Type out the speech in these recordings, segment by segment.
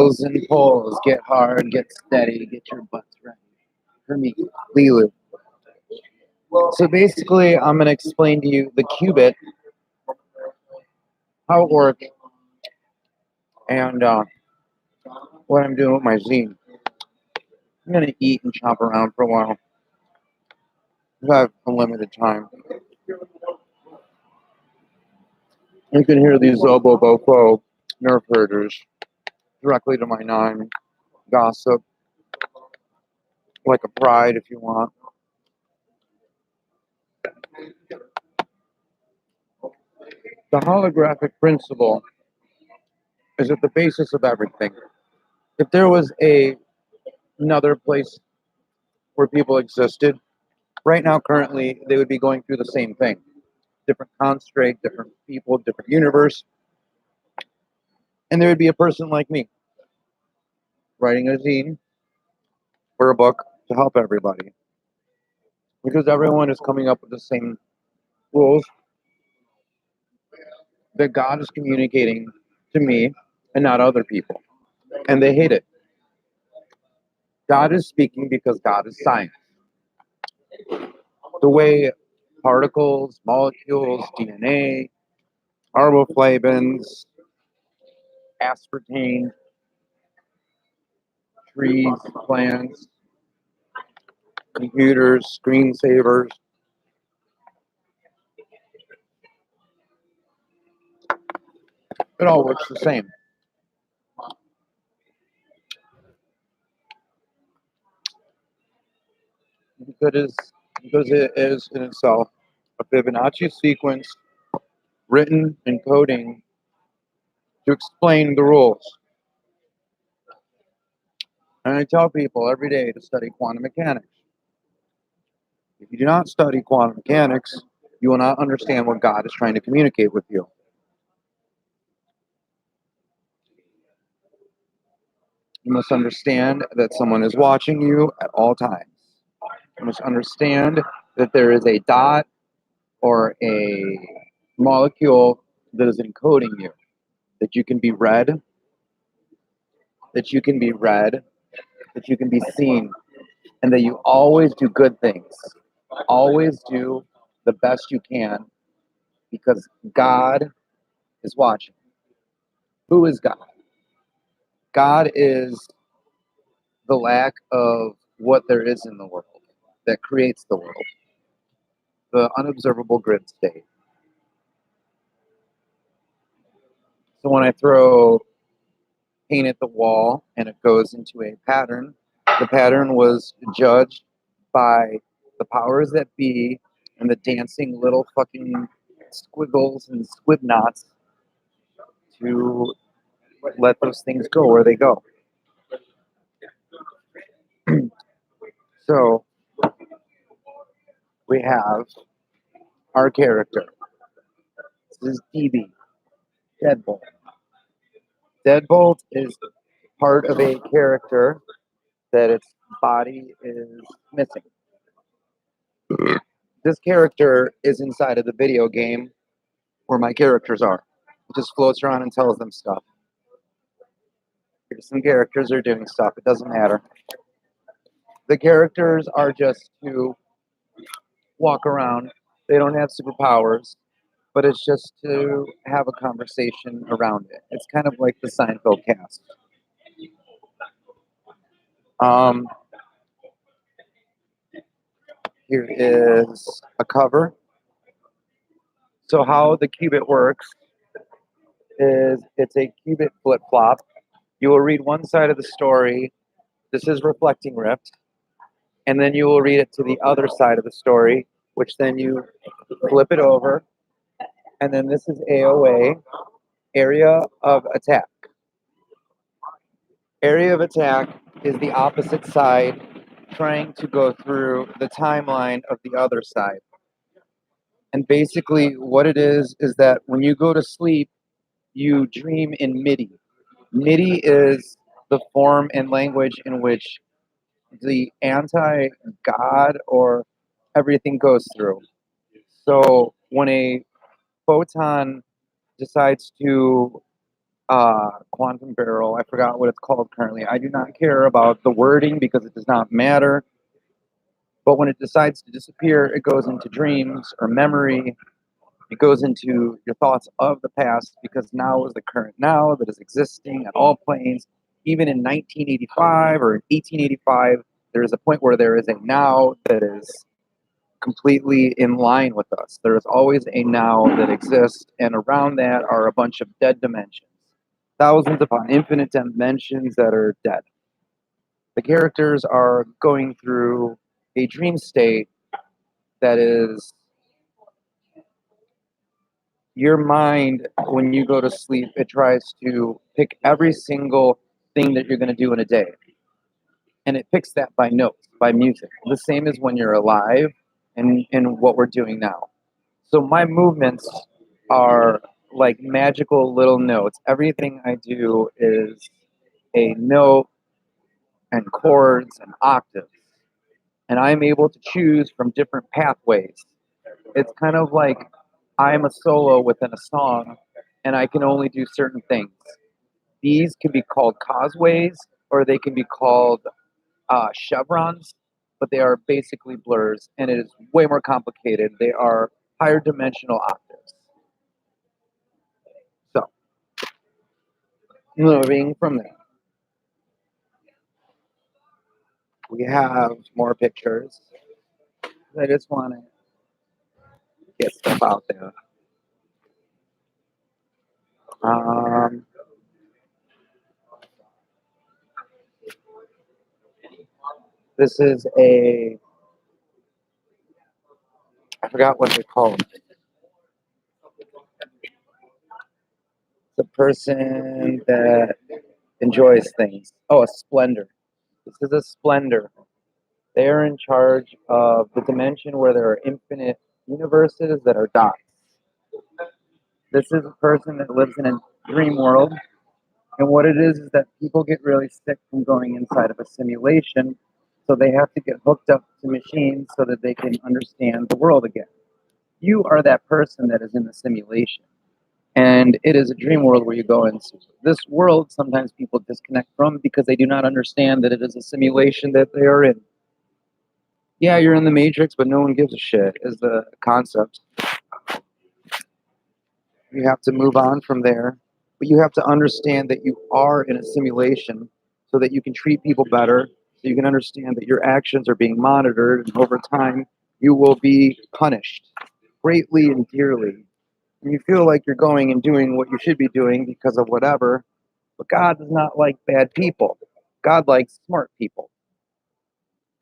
pulls and pulls. Get hard, get steady, get your butts ready. For me, Lilu. So basically, I'm going to explain to you the qubit, how it works, and what I'm doing with my zine. I'm going to eat and chop around for a while. I have unlimited time. You can hear these Obo nerf herders directly to my nine. Gossip, like a pride if you want. The holographic principle is at the basis of everything. If there was another place where people existed, right now, currently, they would be going through the same thing. Different constraint, different people, different universe. And there would be a person like me writing a zine or a book to help everybody. Because everyone is coming up with the same rules that God is communicating to me and not other people. And they hate it. God is speaking because God is science. The way particles, molecules, DNA, riboflavins, aspartame, trees, plants, computers, screensavers. It all works the same. Because it is in itself a Fibonacci sequence written in coding to explain the rules. And I tell people every day to study quantum mechanics. If you do not study quantum mechanics, you will not understand what God is trying to communicate with you. You must understand that someone is watching you at all times. You must understand that there is a dot or a molecule that is encoding you, that you can be read, that you can be read, that you can be seen, and that you always do good things. Always do the best you can because God is watching. Who is God? God is the lack of what there is in the world that creates the world, the unobservable grid state. So when I throw paint at the wall and it goes into a pattern, the pattern was judged by the powers that be and the dancing little fucking squiggles and squib knots to let those things go where they go. So we have our character. This is DB, Deadbolt. Deadbolt is part of a character that its body is missing. This character is inside of the video game where my characters are. It just floats around and tells them stuff. Some characters are doing stuff. It doesn't matter. The characters are just to walk around. They don't have superpowers, but it's just to have a conversation around it. It's kind of like the Seinfeld cast. Here is a cover. So how the qubit works is it's a qubit flip-flop. You will read one side of the story. This is Reflecting Rift. And then you will read it to the other side of the story, which then you flip it over. And then this is AOA, Area of Attack. Area of Attack is the opposite side trying to go through the timeline of the other side. And basically what it is that when you go to sleep, you dream in MIDI. MIDI is the form and language in which the anti-God or everything goes through. So when a photon decides to quantum barrel. I forgot what it's called currently. I do not care about the wording because it does not matter. But when it decides to disappear, it goes into dreams or memory. It goes into your thoughts of the past because now is the current now that is existing at all planes. Even in 1985 or in 1885, there is a point where there is a now that is completely in line with us. There is always a now that exists, and around that are a bunch of dead dimensions. Thousands upon infinite dimensions that are dead. The characters are going through a dream state that is your mind. When you go to sleep, it tries to pick every single thing that you're going to do in a day, and it picks that by notes, by music. The same as when you're alive and what we're doing now. So my movements are like magical little notes. Everything I do is a note and chords and octaves, and I'm able to choose from different pathways. It's kind of like I'm a solo within a song, and I can only do certain things. These can be called causeways, or they can be called chevrons, but they are basically blurs, and it is way more complicated. They are higher dimensional octaves. So, moving from there, we have more pictures. I just want to get stuff out there. Um, this is I forgot what they call it. The person that enjoys things. Oh, a splendor. This is a splendor. They are in charge of the dimension where there are infinite universes that are dots. This is a person that lives in a dream world. And what it is that people get really sick from going inside of a simulation. So they have to get hooked up to machines so that they can understand the world again. You are that person that is in the simulation. And it is a dream world where you go into. This world, sometimes people disconnect from because they do not understand that it is a simulation that they are in. Yeah, you're in the matrix, but no one gives a shit, is the concept. You have to move on from there, but you have to understand that you are in a simulation so that you can treat people better, so you can understand that your actions are being monitored, and over time, you will be punished greatly and dearly. And you feel like you're going and doing what you should be doing because of whatever, but God does not like bad people. God likes smart people.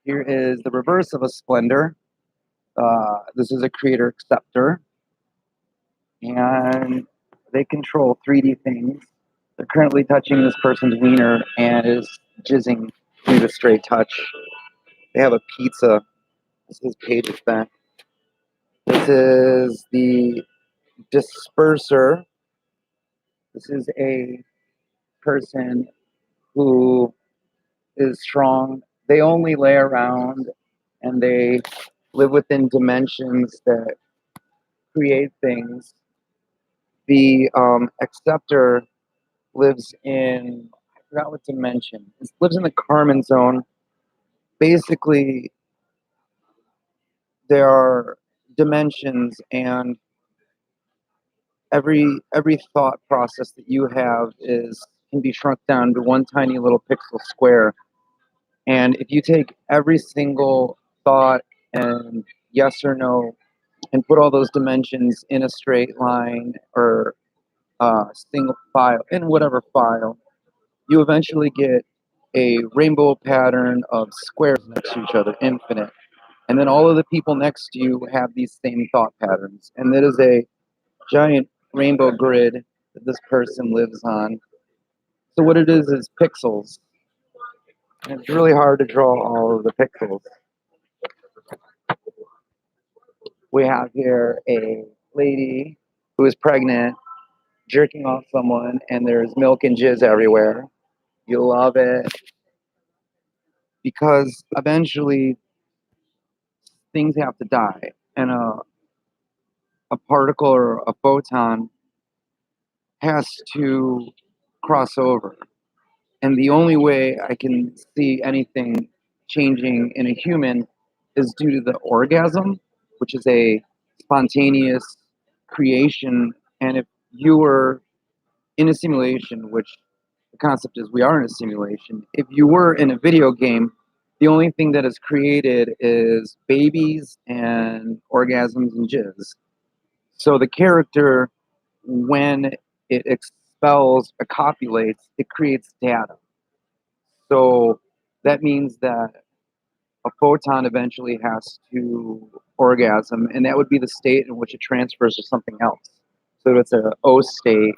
Here is the reverse of a splendor. This is a creator acceptor, and they control 3D things. They're currently touching this person's wiener and is jizzing through the straight touch. They have a pizza. This is Page Effect. This is the disperser. This is a person who is strong. They only lay around and they live within dimensions that create things. The acceptor lives in, I forgot what dimension. It lives in the Karman zone. Basically, there are dimensions, and every thought process that you have is can be shrunk down to one tiny little pixel square. And if you take every single thought and yes or no and put all those dimensions in a straight line or single file in whatever file, you eventually get a rainbow pattern of squares next to each other, infinite. And then all of the people next to you have these same thought patterns. And that is a giant rainbow grid that this person lives on. So what it is pixels. And it's really hard to draw all of the pixels. We have here a lady who is pregnant, jerking off someone, and there's milk and jizz everywhere. You love it because eventually things have to die, and a particle or a photon has to cross over. And the only way I can see anything changing in a human is due to the orgasm, which is a spontaneous creation. And if you were in a simulation, which the concept is we are in a simulation, if you were in a video game, the only thing that is created is babies and orgasms and jizz. So the character, when it expels or copulates, it creates data. So that means that a photon eventually has to orgasm, and that would be the state in which it transfers to something else. So it's a O state.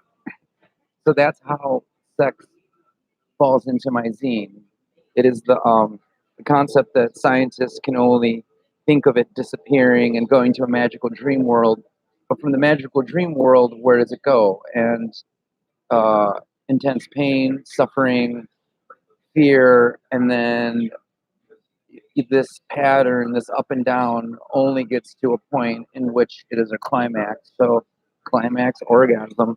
So that's how sex falls into my zine. It is the concept that scientists can only think of it disappearing and going to a magical dream world. But from the magical dream world, where does it go? And uh, intense pain, suffering, fear, and then this pattern, this up and down, only gets to a point in which it is a climax. So, climax, orgasm.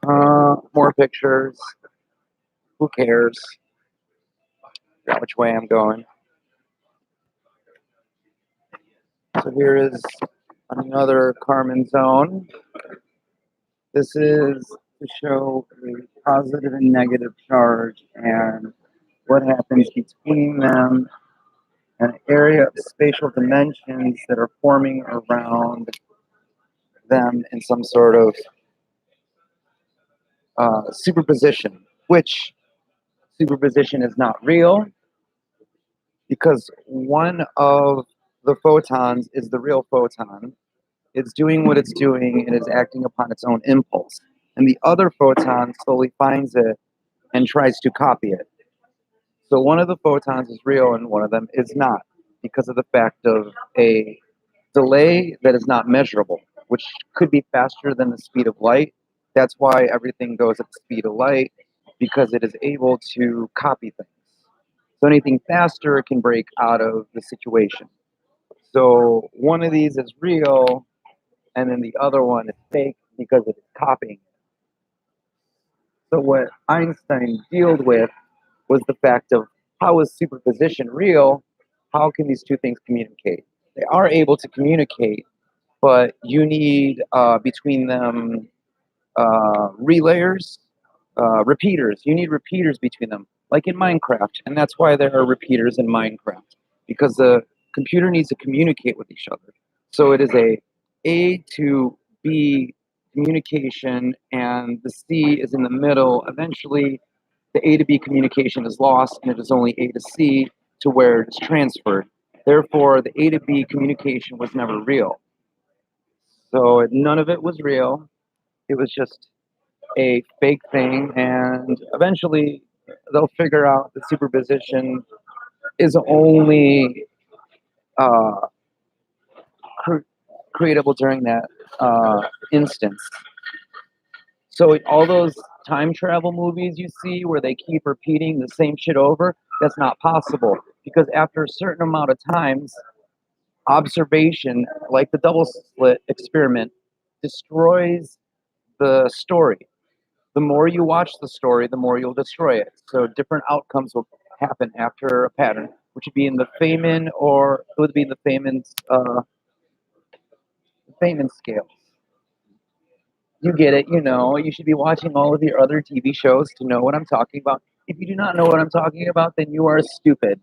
More pictures. Who cares? Forgot which way I'm going. So here is another Carmen zone. This is to show a positive and negative charge and what happens between them, an area of spatial dimensions that are forming around them in some sort of superposition, which superposition is not real because one of the photons is the real photon. It's doing what it's doing and is acting upon its own impulse. And the other photon slowly finds it and tries to copy it. So one of the photons is real and one of them is not because of the fact of a delay that is not measurable, which could be faster than the speed of light. That's why everything goes at the speed of light because it is able to copy things. So anything faster, it can break out of the situation. So one of these is real, and then the other one is fake because it is copying. So what Einstein dealt with was the fact of how is superposition real? How can these two things communicate? They are able to communicate, but you need between them relayers, repeaters. You need repeaters between them, like in Minecraft, and that's why there are repeaters in Minecraft because the computer needs to communicate with each other. So it is A to B communication, and the C is in the middle. Eventually, the A to B communication is lost, and it is only A to C to where it's transferred. Therefore, the A to B communication was never real. So none of it was real. It was just a fake thing, and eventually they'll figure out that superposition is only uh, cre- creatable during that instance. So all those time travel movies you see where they keep repeating the same shit over, that's not possible because after a certain amount of times, observation, like the double slit experiment, destroys the story. The more you watch the story, the more you'll destroy it. So different outcomes will happen after a pattern, which would be in the Feynman or it would be in the Feynman scale. You get it, you know. You should be watching all of your other TV shows to know what I'm talking about. If you do not know what I'm talking about, then you are stupid.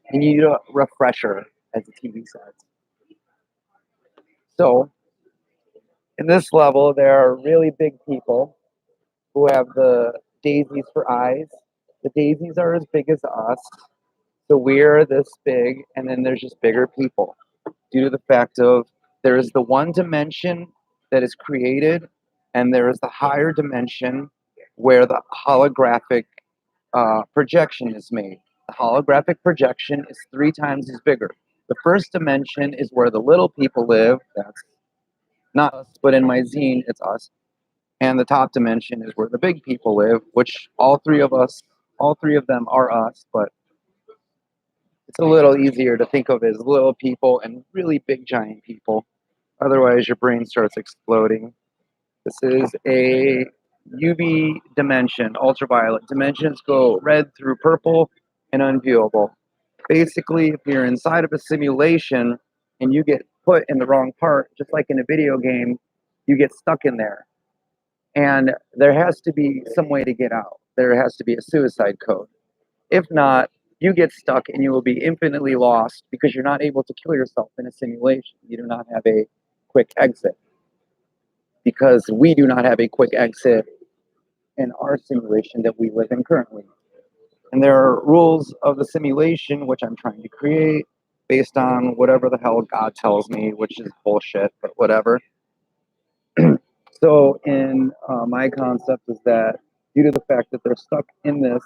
And you need a refresher, as the TV says. So, in this level, there are really big people who have the daisies for eyes. The daisies are as big as us. So we're this big, and then there's just bigger people due to the fact of there is the one dimension that is created, and there is the higher dimension where the holographic projection is made. The holographic projection is 3 times as bigger. The first dimension is where the little people live. That's not us, but in my zine, it's us. And the top dimension is where the big people live, which all three of them are us, but it's a little easier to think of as little people and really big giant people. Otherwise, your brain starts exploding. This is a UV dimension, ultraviolet. Dimensions go red through purple and unviewable. Basically, if you're inside of a simulation and you get put in the wrong part, just like in a video game, you get stuck in there. And there has to be some way to get out. There has to be a suicide code. If not, you get stuck and you will be infinitely lost because you're not able to kill yourself in a simulation. You do not have a quick exit because we do not have a quick exit in our simulation that we live in currently. And there are rules of the simulation which I'm trying to create based on whatever the hell God tells me, which is bullshit, but whatever. So, in my concept is that due to the fact that they're stuck in this,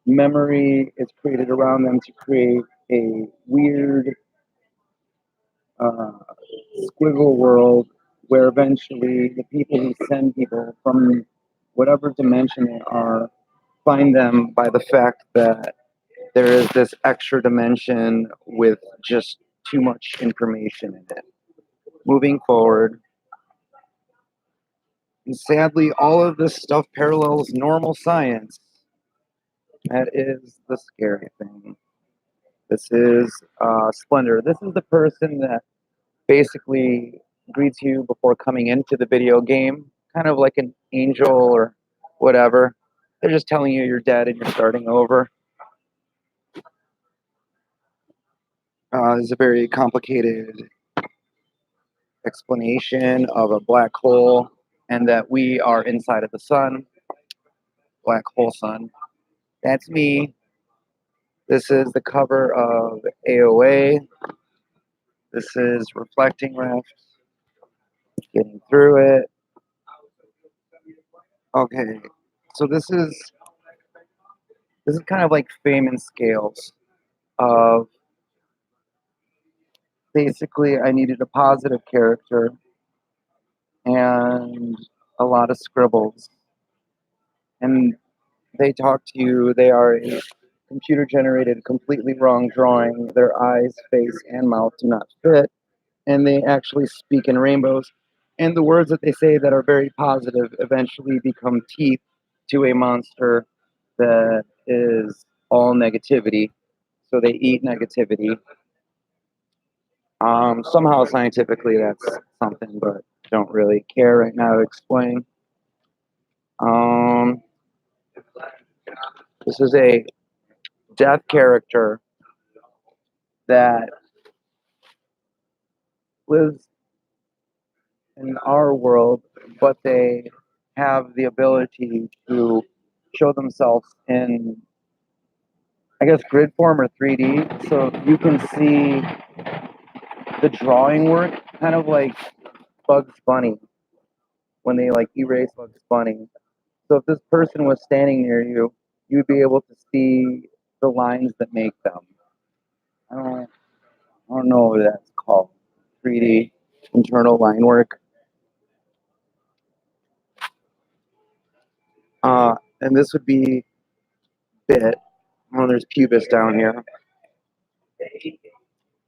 memory is created around them to create a weird uh, squiggle world where eventually the people who send people from whatever dimension they are find them by the fact that there is this extra dimension with just too much information in it. Moving forward, and sadly, all of this stuff parallels normal science. That is the scary thing. This is Splendor. This is the person that basically greets you before coming into the video game, kind of like an angel or whatever. They're just telling you you're dead and you're starting over. There's a very complicated explanation of a black hole and that we are inside of the sun. Black hole sun. That's me. This is the cover of AOA. This is Reflecting Rift. Getting through it. Okay, so this is kind of like Fame and Scales. Of basically, I needed a positive character and a lot of scribbles, and they talk to you. They are a computer generated, completely wrong drawing. Their eyes, face, and mouth do not fit, and they actually speak in rainbows. And the words that they say that are very positive eventually become teeth to a monster that is all negativity. So they eat negativity. Somehow scientifically that's something, but don't really care right now to explain. Um, this is a death character that lives in our world, but they have the ability to show themselves in, I guess, grid form or 3D. So you can see the drawing work, kind of like Bugs Bunny when they like erase Bugs Bunny. So if this person was standing near you, you'd be able to see the lines that make them. I don't, I don't know what that's called. 3D internal line work. And this would be bit. Oh, there's pubis down here.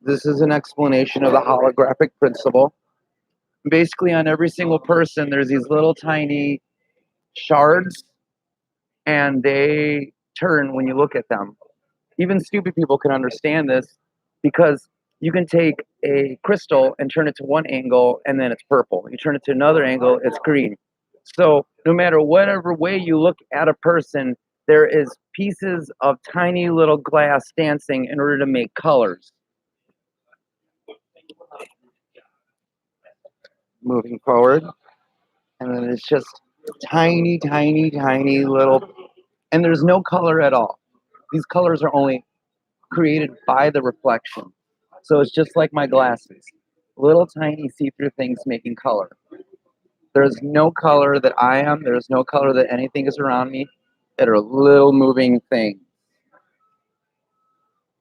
This is an explanation of the holographic principle. Basically, on every single person, there's these little tiny shards, and they turn when you look at them. Even stupid people can understand this because you can take a crystal and turn it to one angle and then it's purple. You turn it to another angle, it's green. So no matter whatever way you look at a person, there is pieces of tiny little glass dancing in order to make colors. Moving forward. And then it's just tiny, tiny, tiny little, and there's no color at all. These colors are only created by the reflection. So it's just like my glasses, little tiny see-through things making color. There's no color that I am. There's no color that anything is around me. That are little moving things.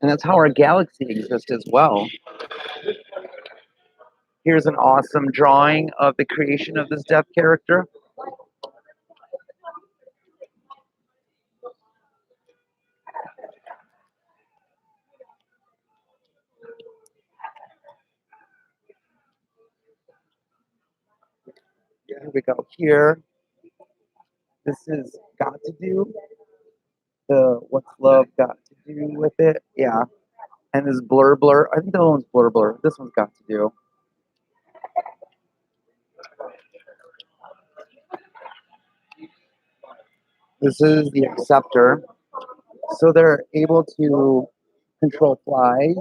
And that's how our galaxy exists as well. Here's an awesome drawing of the creation of this death character. Here we go. Here, this is got to do. The what's love got to do with it? Yeah. And this blur blur. I think the other one's blur blur. This one's got to do. This is the acceptor. So they're able to control flies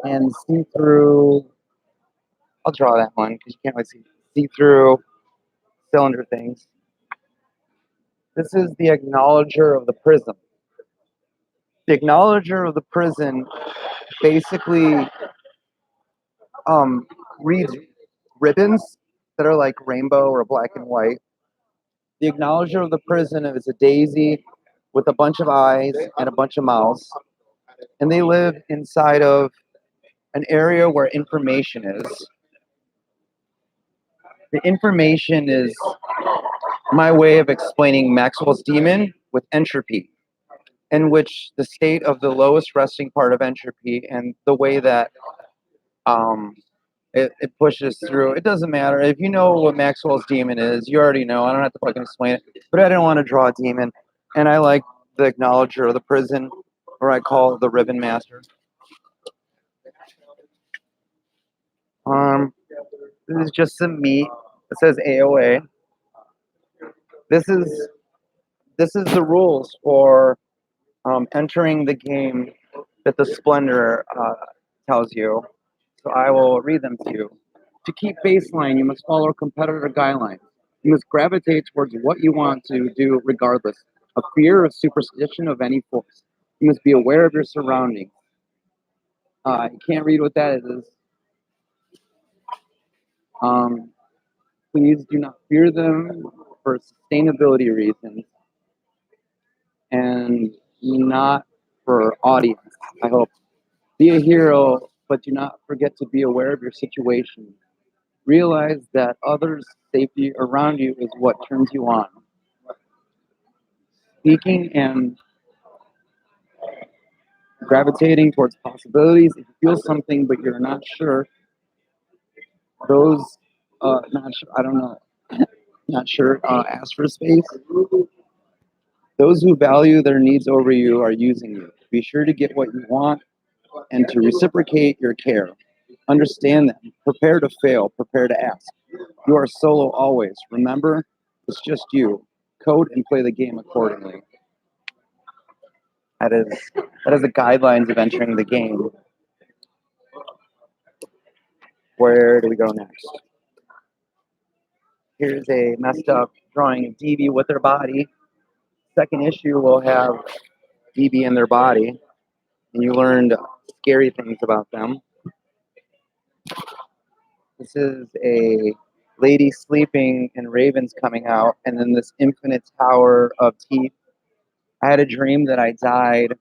and see through. I'll draw that one because you can't really see through cylinder things. This is the acknowledger of the prism. The acknowledger of the prison basically reads ribbons that are like rainbow or black and white. The acknowledger of the prison is a daisy with a bunch of eyes and a bunch of mouths, and they live inside of an area where information is. The information is my way of explaining Maxwell's demon with entropy, in which the state of the lowest resting part of entropy and the way that um, it pushes through. It doesn't matter. If you know what Maxwell's demon is, you already know. I don't have to fucking explain it. But I didn't want to draw a demon. And I like the acknowledger of the prison, or I call it the ribbon master. This is just some meat. It says AOA. This is the rules for entering the game that the Splendor tells you. So I will read them to you. To keep baseline, you must follow competitor guidelines. You must gravitate towards what you want to do regardless of fear or superstition of any force. You must be aware of your surroundings. You can't read what that is. Please do not fear them for sustainability reasons and not for audience, I hope. Be a hero, but do not forget to be aware of your situation. Realize that others' safety around you is what turns you on. Speaking and gravitating towards possibilities. If you feel something but you're not sure, those not sure, I don't know, not sure, ask for space. Those who value their needs over you are using you. Be sure to get what you want and to reciprocate your care. Understand them. Prepare to fail. Prepare to ask. You are solo always. Remember, it's just you. Code and play the game accordingly. That is the guidelines of entering the game. Where do we go next? Here's a messed up drawing of DB with their body. Second issue will have DB in their body, and you learned scary things about them. This is a lady sleeping and ravens coming out, and then this infinite tower of teeth. I had a dream that I died,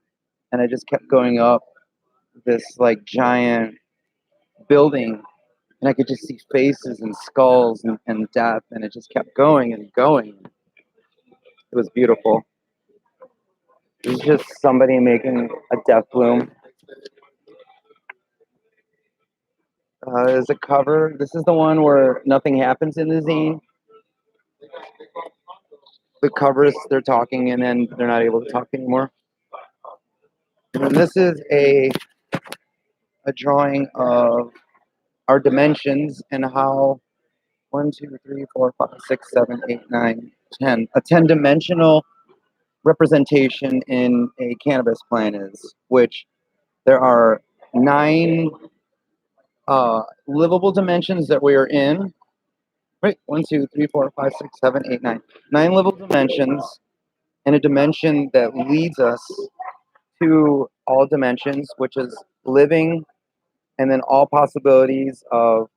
and I just kept going up this like giant building, and I could just see faces and skulls and death, and it just kept going and going. It was beautiful. It was just somebody making a death bloom. There's a cover. This is the one where nothing happens in the zine. The covers, they're talking, and then they're not able to talk anymore. And this is a drawing of our dimensions and how 1, 2, 3, 4, 5, 6, 7, 8, 9, 10. A 10-dimensional representation in a cannabis plant is, which there are 9 livable dimensions that we are in. Right, 1, 2, 3, 4, 5, 6, 7, 8, 9. 9 livable dimensions, and a dimension that leads us to all dimensions, which is living, and then all possibilities of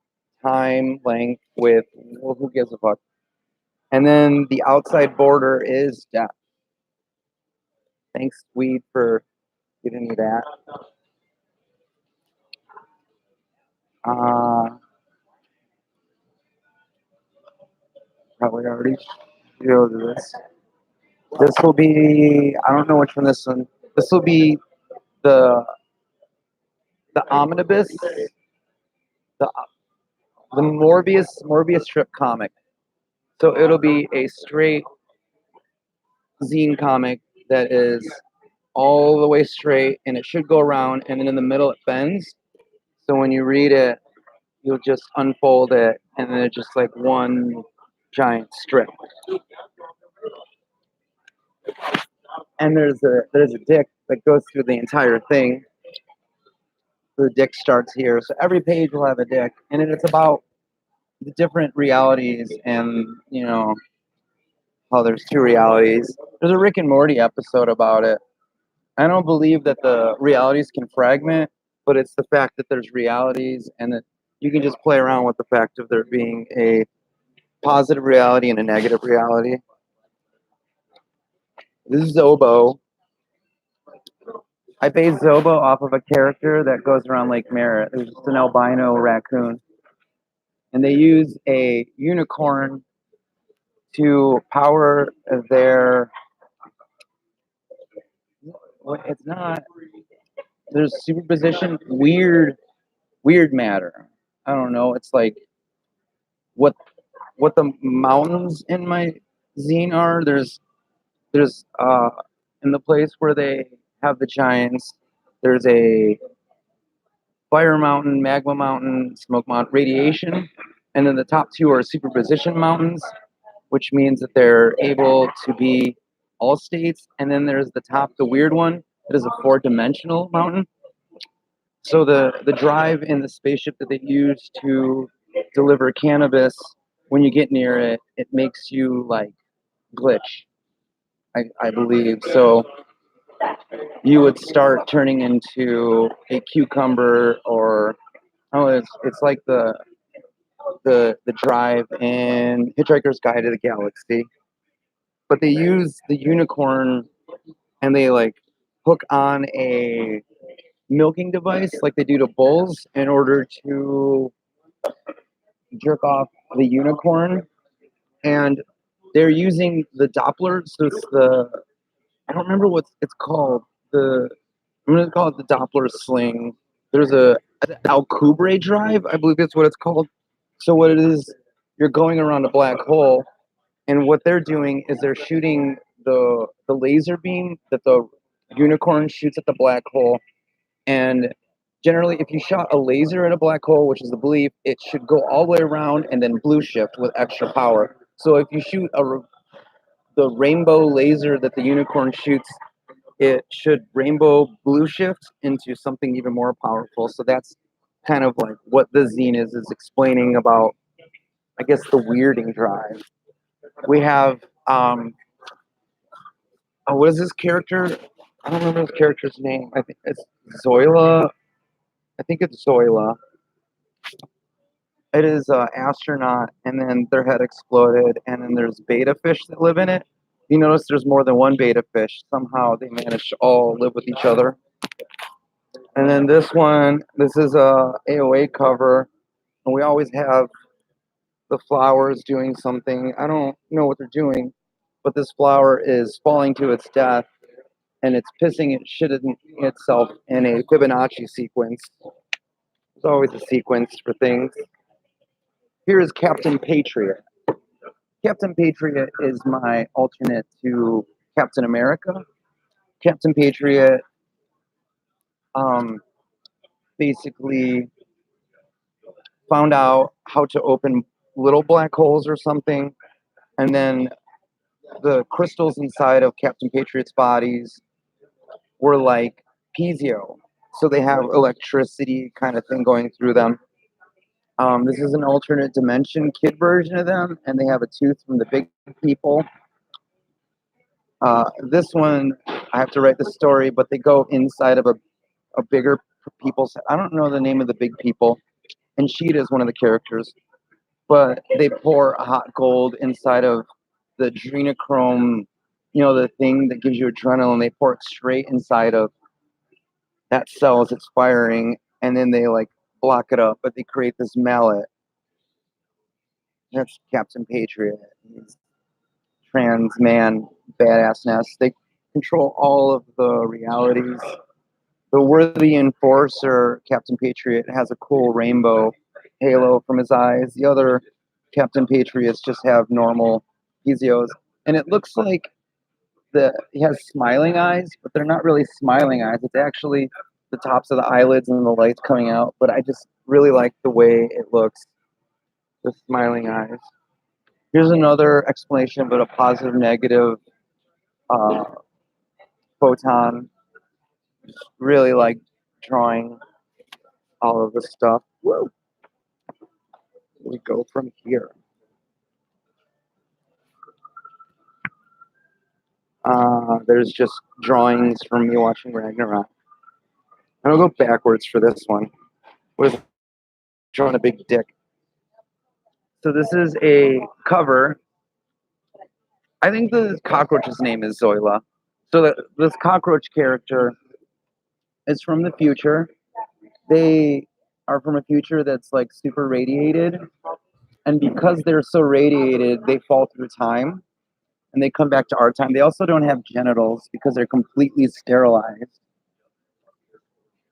time, length, width. Well, who gives a fuck? And then the outside border is death. Thanks, weed, for giving me that. Probably already showed this. This will be, I don't know which one this one. This will be the omnibus, the Morbius strip comic. So it'll be a straight zine comic that is all the way straight, and it should go around, and then in the middle it bends. So when you read it, you'll just unfold it, and then it's just like one giant strip. And there's a dick that goes through the entire thing. The dick starts here, so every page will have a dick, and it's about the different realities, and how there's two realities. There's a Rick and Morty episode about it. I don't believe that the realities can fragment, but it's the fact that there's realities, and that you can just play around with the fact of there being a positive reality and a negative reality. This is Zobo. I based Zobo off of a character that goes around Lake Merritt. There's just an albino raccoon, and they use a unicorn to power their. Well, it's not. There's superposition, weird matter. I don't know. It's like what the mountains in my zine are. There's in the place where they have the giants. There's a fire mountain, magma mountain, smoke mountain, radiation, and then the top two are superposition mountains, which means that they're able to be all states. And then there's the top, the weird one, that is a four-dimensional mountain. So the drive in the spaceship that they use to deliver cannabis, when you get near it, it makes you like glitch. I believe so. You would start turning into a cucumber, or it's like the drive in Hitchhiker's Guide to the Galaxy. But they use the unicorn, and they like hook on a milking device like they do to bulls in order to jerk off the unicorn. And they're using the Doppler. So it's I don't remember what it's called. I'm gonna call it the Doppler sling. There's a Alcubierre drive, I believe that's what it's called. So what it is, you're going around a black hole, and what they're doing is they're shooting the laser beam that the unicorn shoots at the black hole. And generally, if you shot a laser at a black hole, which is the belief, it should go all the way around and then blue shift with extra power. So if you shoot the rainbow laser that the unicorn shoots, it should rainbow blue shift into something even more powerful. So that's kind of like what the zine is explaining about, I guess, the weirding drive. We have what is this character? I don't remember this character's name. I think it's Zoila. I think it's Zoila. It is an astronaut, and then their head exploded, and then there's beta fish that live in it. You notice there's more than one beta fish. Somehow they managed to all live with each other. And then this is a AOA cover, and we always have the flowers doing something. I don't know what they're doing, but this flower is falling to its death, and it's pissing it shit in itself in a Fibonacci sequence. There's always a sequence for things. Here is Captain Patriot. Captain Patriot is my alternate to Captain America. Captain Patriot basically found out how to open little black holes or something, and then the crystals inside of Captain Patriot's bodies were like piezo, so they have electricity kind of thing going through them. This is an alternate dimension kid version of them, and they have a tooth from the big people. This one, I have to write the story, but they go inside of a bigger people's. I don't know the name of the big people, and Sheeta is one of the characters, but they pour hot gold inside of the adrenochrome, the thing that gives you adrenaline. They pour it straight inside of that cell as it's firing, and then they like block it up, but they create this mallet. That's Captain Patriot. He's trans man badassness. They control all of the realities. The worthy enforcer, Captain Patriot, has a cool rainbow halo from his eyes. The other Captain Patriots just have normal PZOs, and it looks like he has smiling eyes, but they're not really smiling eyes. It's actually the tops of the eyelids and the lights coming out. But I just really like the way it looks, the smiling eyes. Here's another explanation, but a positive negative uh, photon. Really like drawing all of the stuff. Whoa. We go from here. There's just drawings from me watching Ragnarok. And I'll go backwards for this one with drawing a big dick. So this is a cover. I think the cockroach's name is Zoila. So this cockroach character is from the future. They are from a future that's like super radiated. And because they're so radiated, they fall through time and they come back to our time. They also don't have genitals because they're completely sterilized.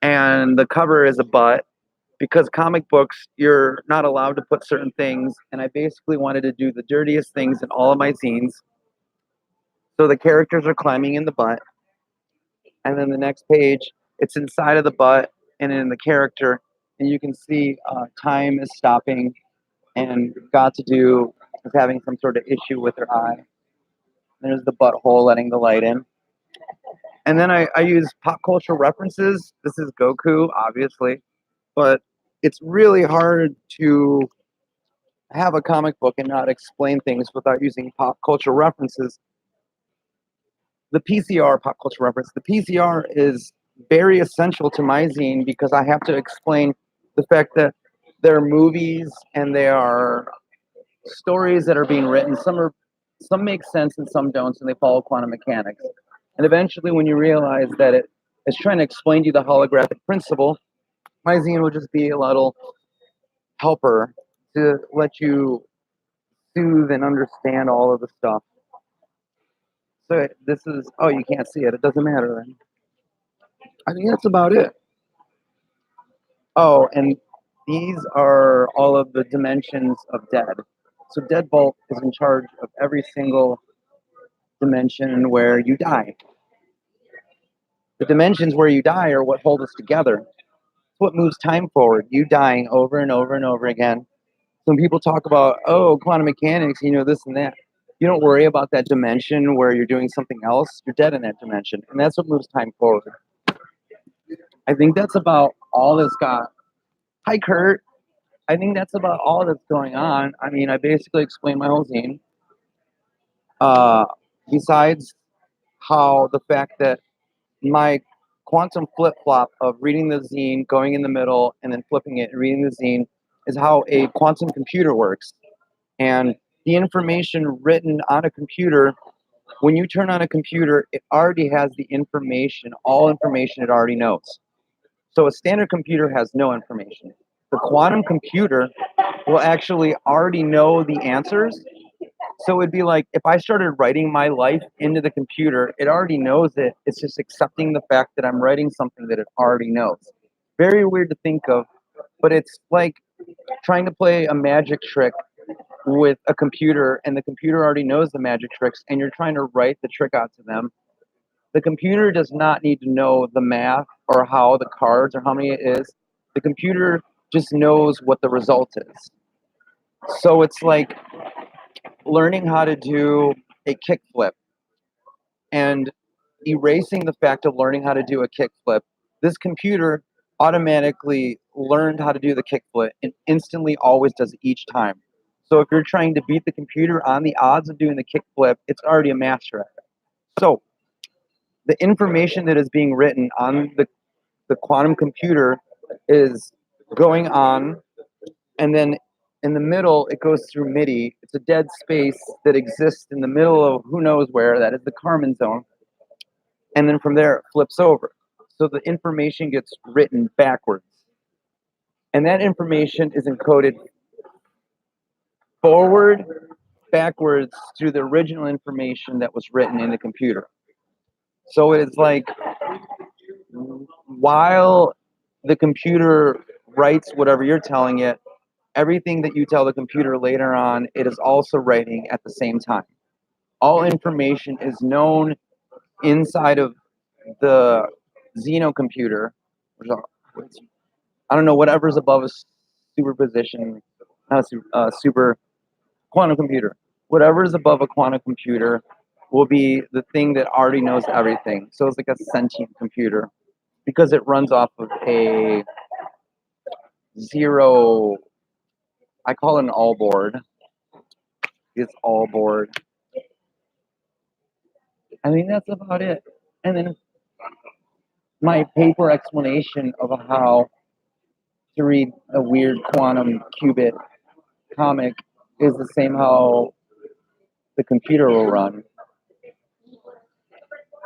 And the cover is a butt because comic books, you're not allowed to put certain things. And I basically wanted to do the dirtiest things in all of my zines. So the characters are climbing in the butt. And then the next page, it's inside of the butt and in the character. And you can see time is stopping and got to do with having some sort of issue with her eye. There's the butthole letting the light in. And then I use pop culture references. This is Goku, obviously. But it's really hard to have a comic book and not explain things without using pop culture references. The PCR, pop culture reference, the PCR is very essential to my zine because I have to explain the fact that there are movies and there are stories that are being written. Some make sense and some don't, and they follow quantum mechanics. And eventually, when you realize that it's trying to explain to you the holographic principle, my zine will just be a little helper to let you soothe and understand all of the stuff. So this is, oh, you can't see it. It doesn't matter then. I think that's about it. Oh, and these are all of the dimensions of Dead. So Deadbolt is in charge of every single dimension where you die. The dimensions where you die are what hold us together. It's what moves time forward. You dying over and over and over again. When people talk about, oh, quantum mechanics, this and that, you don't worry about that dimension where you're doing something else. You're dead in that dimension. And that's what moves time forward. I think that's about all that's got. Hi, Kurt. I think that's about all that's going on. I mean, I basically explained my whole zine. Besides how the fact that my quantum flip flop of reading the zine, going in the middle, and then flipping it and reading the zine is how a quantum computer works. And the information written on a computer, when you turn on a computer, it already has the information, all information it already knows. So a standard computer has no information. The quantum computer will actually already know the answers. So it'd be like if I started writing my life into the computer, it already knows it. It's just accepting the fact that I'm writing something that it already knows. Very weird to think of, but it's like trying to play a magic trick with a computer and the computer already knows the magic tricks and you're trying to write the trick out to them. The computer does not need to know the math or how the cards or how many it is. The computer just knows what the result is. So it's like learning how to do a kickflip and erasing the fact of learning how to do a kickflip. This computer automatically learned how to do the kickflip and instantly always does it each time. So if you're trying to beat the computer on the odds of doing the kickflip, it's already a master at it. So the information that is being written on the quantum computer is going on, and then in the middle, it goes through MIDI. It's a dead space that exists in the middle of who knows where. That is the Karman zone. And then from there, it flips over. So the information gets written backwards. And that information is encoded forward, backwards through the original information that was written in the computer. So it's like while the computer writes whatever you're telling it, everything that you tell the computer later on, it is also writing at the same time. All information is known inside of the Xeno computer, which I don't know, whatever's above a superposition, not a super quantum computer. Whatever is above a quantum computer will be the thing that already knows everything. So it's like a sentient computer because it runs off of a zero. I call it an all board. It's all board. I mean, that's about it. And then my paper explanation of how to read a weird quantum qubit comic is the same how the computer will run.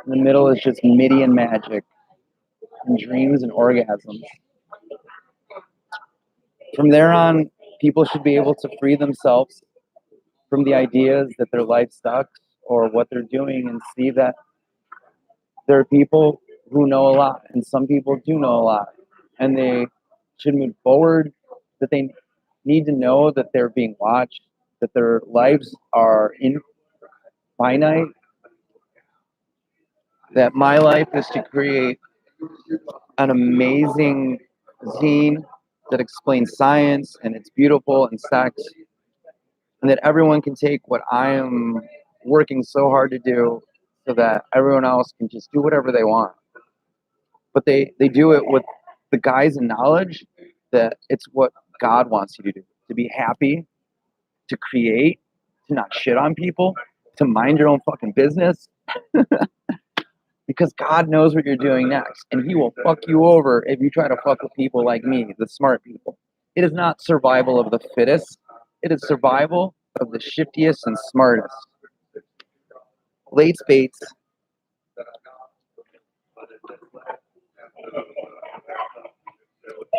In the middle is just MIDI and magic, and dreams and orgasms. From there on, people should be able to free themselves from the ideas that their life sucks or what they're doing and see that there are people who know a lot, and some people do know a lot, and they should move forward, that they need to know that they're being watched, that their lives are infinite, that my life is to create an amazing zine that explains science and it's beautiful and sex, and that everyone can take what I am working so hard to do so that everyone else can just do whatever they want. But they do it with the guise and knowledge that it's what God wants you to do, to be happy, to create, to not shit on people, to mind your own fucking business. Because God knows what you're doing next, and He will fuck you over if you try to fuck with people like me, the smart people. It is not survival of the fittest, it is survival of the shiftiest and smartest. Late Bates.